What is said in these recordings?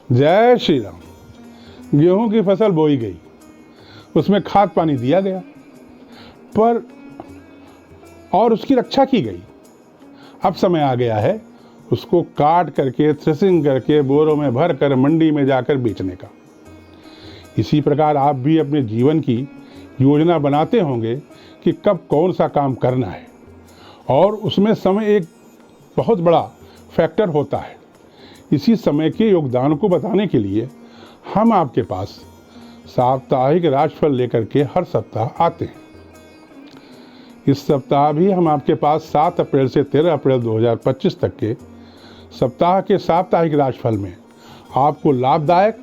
जय श्री राम। गेहूं की फसल बोई गई, उसमें खाद पानी दिया गया पर और उसकी रक्षा की गई। अब समय आ गया है उसको काट करके थ्रेसिंग करके बोरों में भर कर मंडी में जाकर बेचने का। इसी प्रकार आप भी अपने जीवन की योजना बनाते होंगे कि कब कौन सा काम करना है, और उसमें समय एक बहुत बड़ा फैक्टर होता है। इसी समय के योगदान को बताने के लिए हम आपके पास साप्ताहिक राशिफल लेकर के हर सप्ताह आते हैं। इस सप्ताह भी हम आपके पास 7 अप्रैल से 13 अप्रैल 2025 तक के सप्ताह के साप्ताहिक राशिफल में आपको लाभदायक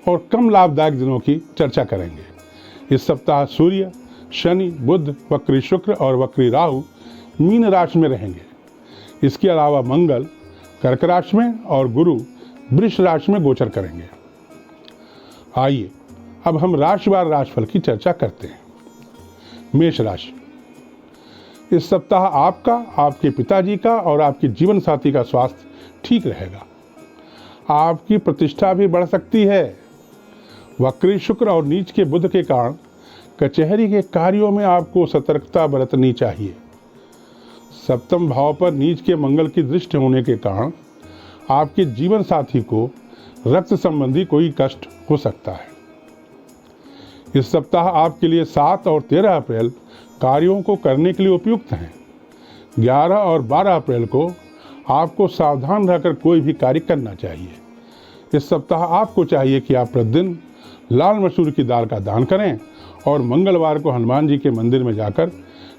और कम लाभदायक दिनों की चर्चा करेंगे। इस सप्ताह सूर्य, शनि, बुध, वक्री शुक्र और वक्री राहु मीन राशि में रहेंगे। इसके अलावा मंगल कर्क राशि में और गुरु वृष राशि में गोचर करेंगे। आइए अब हम राशिवार राशिफल की चर्चा करते हैं। मेष राशि, इस सप्ताह आपका, आपके पिताजी का और आपके जीवन साथी का स्वास्थ्य ठीक रहेगा। आपकी प्रतिष्ठा भी बढ़ सकती है। वक्री शुक्र और नीच के बुध के कारण कचहरी के कार्यों में आपको सतर्कता बरतनी चाहिए। सप्तम भाव पर नीच के मंगल की दृष्टि होने के कारण आपके जीवन साथी को रक्त संबंधी कोई कष्ट हो सकता है। इस सप्ताह आपके लिए 7 और 13 अप्रैल कार्यों को करने के लिए उपयुक्त हैं। 11 और 12 अप्रैल को आपको सावधान रहकर कोई भी कार्य करना चाहिए। इस सप्ताह आपको चाहिए कि आप प्रतिदिन लाल मसूर की दाल का दान करें और मंगलवार को हनुमान जी के मंदिर में जाकर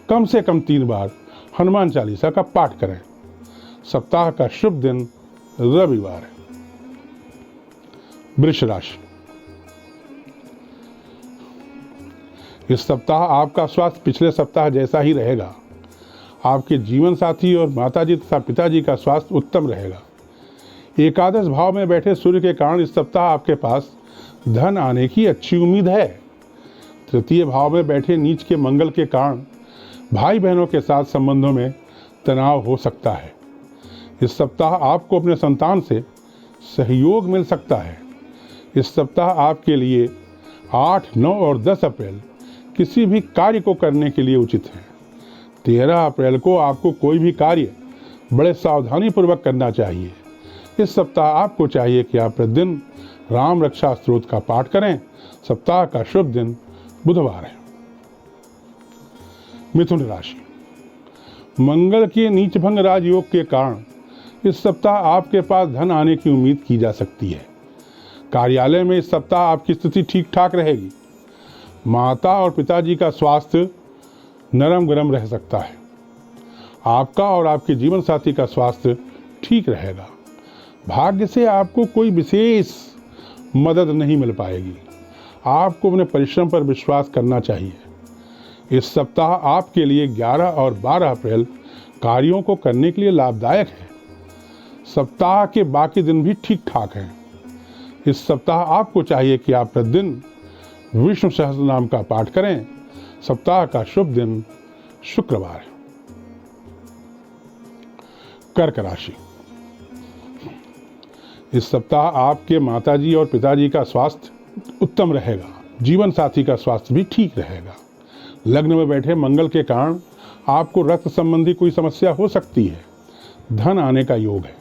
कम से कम 3 बार हनुमान चालीसा का पाठ करें। सप्ताह का शुभ दिन रविवार है। वृष राशि, इस सप्ताह आपका स्वास्थ्य पिछले सप्ताह जैसा ही रहेगा। आपके जीवन साथी और माताजी तथा पिताजी का स्वास्थ्य उत्तम रहेगा। एकादश भाव में बैठे सूर्य के कारण इस सप्ताह आपके पास धन आने की अच्छी उम्मीद है। तृतीय भाव में बैठे नीच के मंगल के कारण भाई बहनों के साथ संबंधों में तनाव हो सकता है। इस सप्ताह आपको अपने संतान से सहयोग मिल सकता है। इस सप्ताह आपके लिए 8, 9 और 10 अप्रैल किसी भी कार्य को करने के लिए उचित है। 13 अप्रैल को आपको कोई भी कार्य बड़े सावधानी पूर्वक करना चाहिए। इस सप्ताह आपको चाहिए कि आप प्रतिदिन राम रक्षा स्तोत्र का पाठ करें। सप्ताह का शुभ दिन बुधवार है। मिथुन राशि, मंगल के नीच भंग राजयोग के कारण इस सप्ताह आपके पास धन आने की उम्मीद की जा सकती है। कार्यालय में इस सप्ताह आपकी स्थिति ठीक ठाक रहेगी। माता और पिताजी का स्वास्थ्य नरम गरम रह सकता है। आपका और आपके जीवन साथी का स्वास्थ्य ठीक रहेगा। भाग्य से आपको कोई विशेष मदद नहीं मिल पाएगी। आपको अपने परिश्रम पर विश्वास करना चाहिए। इस सप्ताह आपके लिए 11 और 12 अप्रैल कार्यों को करने के लिए लाभदायक है। सप्ताह के बाकी दिन भी ठीक ठाक हैं। इस सप्ताह आपको चाहिए कि आप प्रतिदिन विष्णु सहस्त्र नाम का पाठ करें। सप्ताह का शुभ दिन शुक्रवार है। कर्क राशि, इस सप्ताह आपके माताजी और पिताजी का स्वास्थ्य उत्तम रहेगा। जीवन साथी का स्वास्थ्य भी ठीक रहेगा। लग्न में बैठे मंगल के कारण आपको रक्त संबंधी कोई समस्या हो सकती है। धन आने का योग है।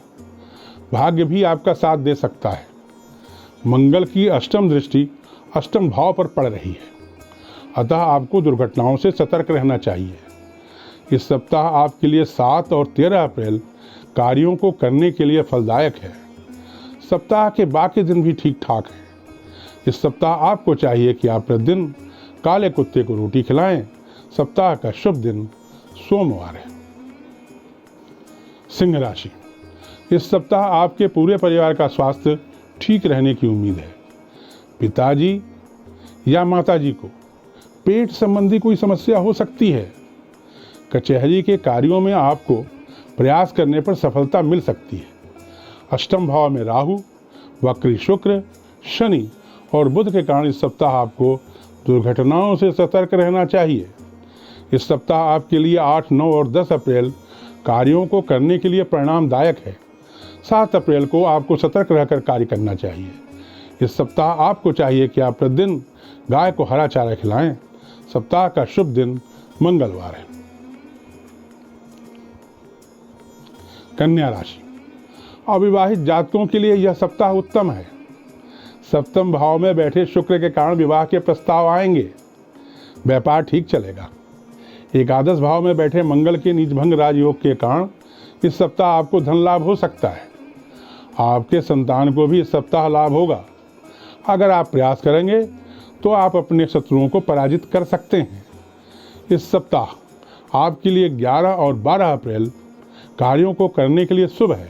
भाग्य भी आपका साथ दे सकता है। मंगल की अष्टम दृष्टि अष्टम भाव पर पड़ रही है, अतः आपको दुर्घटनाओं से सतर्क रहना चाहिए। इस सप्ताह आपके लिए 7 और 13 अप्रैल कार्यों को करने के लिए फलदायक है। सप्ताह के बाकी दिन भी ठीक ठाक हैं। इस सप्ताह आपको चाहिए कि आप प्रतिदिन काले कुत्ते को रोटी खिलाएं। सप्ताह का शुभ दिन सोमवार है। सिंह राशि, इस सप्ताह आपके पूरे परिवार का स्वास्थ्य ठीक रहने की उम्मीद है। पिताजी या माताजी को पेट संबंधी कोई समस्या हो सकती है। कचहरी के कार्यों में आपको प्रयास करने पर सफलता मिल सकती है। अष्टम भाव में राहु, वक्री शुक्र, शनि और बुध के कारण इस सप्ताह आपको दुर्घटनाओं से सतर्क रहना चाहिए। इस सप्ताह आपके लिए 8, 9 और 10 अप्रैल कार्यों को करने के लिए परिणामदायक है। 7 अप्रैल को आपको सतर्क रहकर कार्य करना चाहिए। इस सप्ताह आपको चाहिए कि आप प्रतिदिन गाय को हरा चारा खिलाएं। सप्ताह का शुभ दिन मंगलवार है। कन्या राशि, अविवाहित जातकों के लिए यह सप्ताह उत्तम है। सप्तम भाव में बैठे शुक्र के कारण विवाह के प्रस्ताव आएंगे। व्यापार ठीक चलेगा। एकादश भाव में बैठे मंगल के नीचभंग राजयोग के कारण इस सप्ताह आपको धन लाभ हो सकता है। आपके संतान को भी इस सप्ताह लाभ होगा। अगर आप प्रयास करेंगे तो आप अपने शत्रुओं को पराजित कर सकते हैं। इस सप्ताह आपके लिए 11 और 12 अप्रैल कार्यों को करने के लिए शुभ है।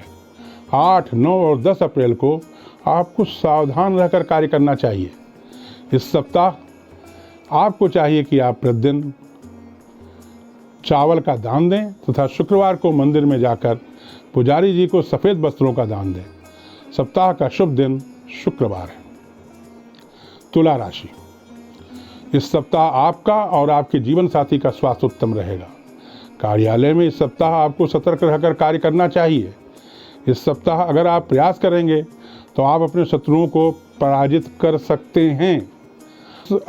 8, 9 और 10 अप्रैल को आपको सावधान रहकर कार्य करना चाहिए। इस सप्ताह आपको चाहिए कि आप प्रतिदिन चावल का दान दें तथा शुक्रवार को मंदिर में जाकर पुजारी जी को सफ़ेद वस्त्रों का दान दें। सप्ताह का शुभ दिन शुक्रवार है। तुला राशि, इस सप्ताह आपका और आपके जीवन साथी का स्वास्थ्य उत्तम रहेगा। कार्यालय में इस सप्ताह आपको सतर्क रहकर कार्य करना चाहिए। इस सप्ताह अगर आप प्रयास करेंगे तो आप अपने शत्रुओं को पराजित कर सकते हैं।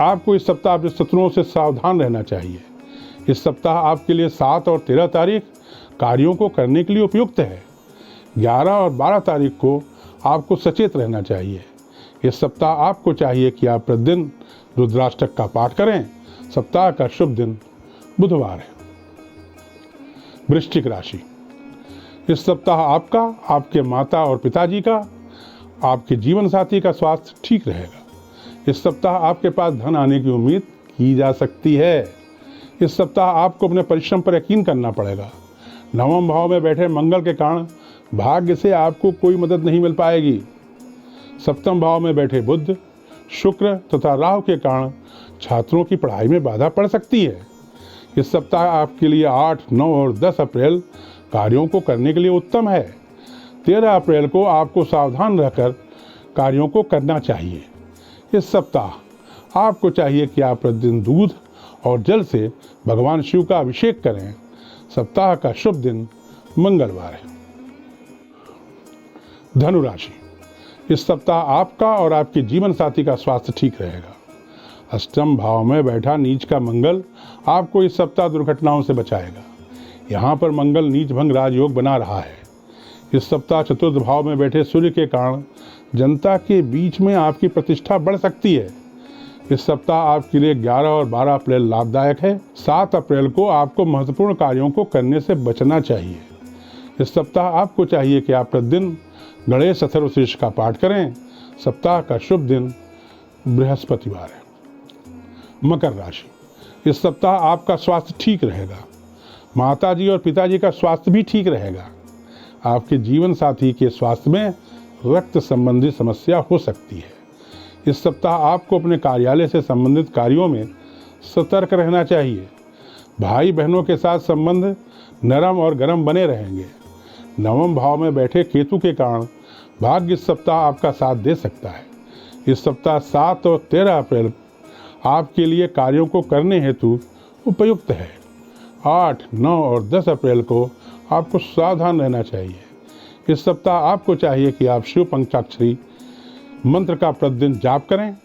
आपको इस सप्ताह अपने शत्रुओं से सावधान रहना चाहिए। इस सप्ताह आपके लिए 7 और 13 तारीख कार्यों को करने के लिए उपयुक्त है। 11 और 12 तारीख को आपको सचेत रहना चाहिए। इस सप्ताह आपको चाहिए कि आप प्रतिदिन रुद्राष्टक का पाठ करें। सप्ताह का शुभ दिन बुधवार है। वृश्चिक राशि, इस सप्ताह आपका, आपके माता और पिताजी का, आपके जीवन साथी का स्वास्थ्य ठीक रहेगा। इस सप्ताह आपके पास धन आने की उम्मीद की जा सकती है। इस सप्ताह आपको अपने परिश्रम पर यकीन करना पड़ेगा। नवम भाव में बैठे मंगल के कारण भाग्य से आपको कोई मदद नहीं मिल पाएगी। सप्तम भाव में बैठे बुध, शुक्र तथा राहु के कारण छात्रों की पढ़ाई में बाधा पड़ सकती है। इस सप्ताह आपके लिए 8, 9 और 10 अप्रैल कार्यों को करने के लिए उत्तम है। 13 अप्रैल को आपको सावधान रहकर कार्यों को करना चाहिए। इस सप्ताह आपको चाहिए कि आप प्रतिदिन दूध और जल से भगवान शिव का अभिषेक करें। सप्ताह का शुभ दिन मंगलवार है। धनु राशि, इस सप्ताह आपका और आपके जीवन साथी का स्वास्थ्य ठीक रहेगा। अष्टम भाव में बैठा नीच का मंगल आपको इस सप्ताह दुर्घटनाओं से बचाएगा। यहाँ पर मंगल नीच भंग राजयोग बना रहा है। इस सप्ताह चतुर्थ भाव में बैठे सूर्य के कारण जनता के बीच में आपकी प्रतिष्ठा बढ़ सकती है। इस सप्ताह आपके लिए 11 और 12 अप्रैल लाभदायक है। 7 अप्रैल को आपको महत्वपूर्ण कार्यों को करने से बचना चाहिए। इस सप्ताह आपको चाहिए कि आप प्रतिदिन गणेश अथर्वशीर्ष का पाठ करें। सप्ताह का शुभ दिन बृहस्पतिवार है। मकर राशि, इस सप्ताह आपका स्वास्थ्य ठीक रहेगा। माताजी और पिताजी का स्वास्थ्य भी ठीक रहेगा। आपके जीवन साथी के स्वास्थ्य में रक्त संबंधी समस्या हो सकती है। इस सप्ताह आपको अपने कार्यालय से संबंधित कार्यों में सतर्क रहना चाहिए। भाई बहनों के साथ संबंध नरम और गर्म बने रहेंगे। नवम भाव में बैठे केतु के कारण भाग्य इस सप्ताह आपका साथ दे सकता है। इस सप्ताह 7 और 13 अप्रैल आपके लिए कार्यों को करने हेतु उपयुक्त है। 8, 9 और 10 अप्रैल को आपको सावधान रहना चाहिए। इस सप्ताह आपको चाहिए कि आप शिव पंचाक्षरी मंत्र का प्रतिदिन जाप करें।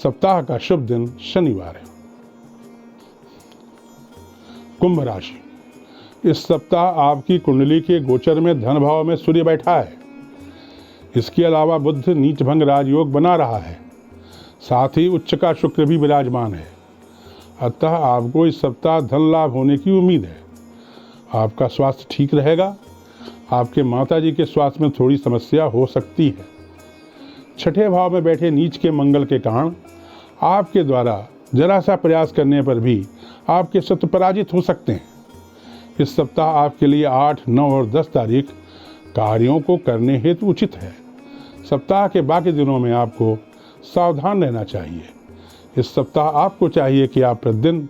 सप्ताह का शुभ दिन शनिवार है। कुंभ राशि, इस सप्ताह आपकी कुंडली के गोचर में धन भाव में सूर्य बैठा है। इसके अलावा बुध नीच भंग राजयोग बना रहा है। साथ ही उच्च का शुक्र भी विराजमान है। अतः आपको इस सप्ताह धन लाभ होने की उम्मीद है। आपका स्वास्थ्य ठीक रहेगा। आपके माताजी के स्वास्थ्य में थोड़ी समस्या हो सकती है। छठे भाव में बैठे नीच के मंगल के कारण आपके द्वारा जरा सा प्रयास करने पर भी आपके शत्रु पराजित हो सकते हैं। इस सप्ताह आपके लिए 8, 9 और 10 तारीख कार्यों को करने हेतु उचित है। सप्ताह के बाकी दिनों में आपको सावधान रहना चाहिए। इस सप्ताह आपको चाहिए कि आप प्रतिदिन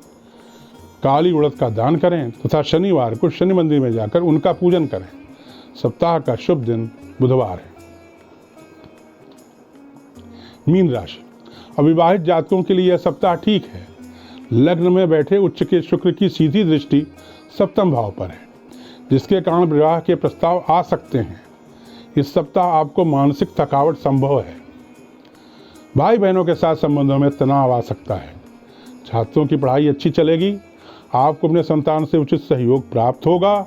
काली उड़द का दान करें तथा शनिवार को शनि मंदिर में जाकर उनका पूजन करें। सप्ताह का शुभ दिन बुधवार है। मीन राशि, अविवाहित जातकों के लिए यह सप्ताह ठीक है। लग्न में बैठे उच्च के शुक्र की सीधी दृष्टि सप्तम भाव पर है, जिसके कारण विवाह के प्रस्ताव आ सकते हैं। इस सप्ताह आपको मानसिक थकावट संभव है। भाई बहनों के साथ संबंधों में तनाव आ सकता है। छात्रों की पढ़ाई अच्छी चलेगी, आपको अपने संतान से उचित सहयोग प्राप्त होगा।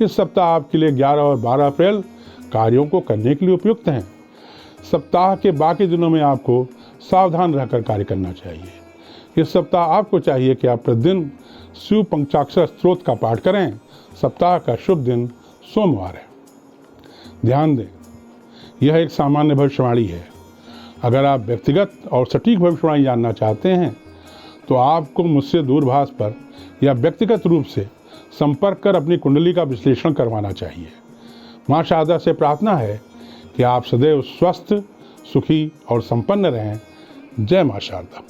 इस सप्ताह आपके लिए 11 और 12 अप्रैल कार्यों को करने के लिए उपयुक्त हैं। सप्ताह के बाकी दिनों में आपको सावधान रहकर कार्य करना चाहिए। इस सप्ताह आपको चाहिए कि आप प्रतिदिन शिव पंचाक्षर स्तोत्र का पाठ करें। सप्ताह का शुभ दिन सोमवार है। ध्यान दें, यह एक सामान्य भविष्यवाणी है। अगर आप व्यक्तिगत और सटीक भविष्यवाणी जानना चाहते हैं तो आपको मुझसे दूरभाष पर या व्यक्तिगत रूप से संपर्क कर अपनी कुंडली का विश्लेषण करवाना चाहिए। माँ शारदा से प्रार्थना है कि आप सदैव स्वस्थ, सुखी और संपन्न रहें। जय माँ शारदा।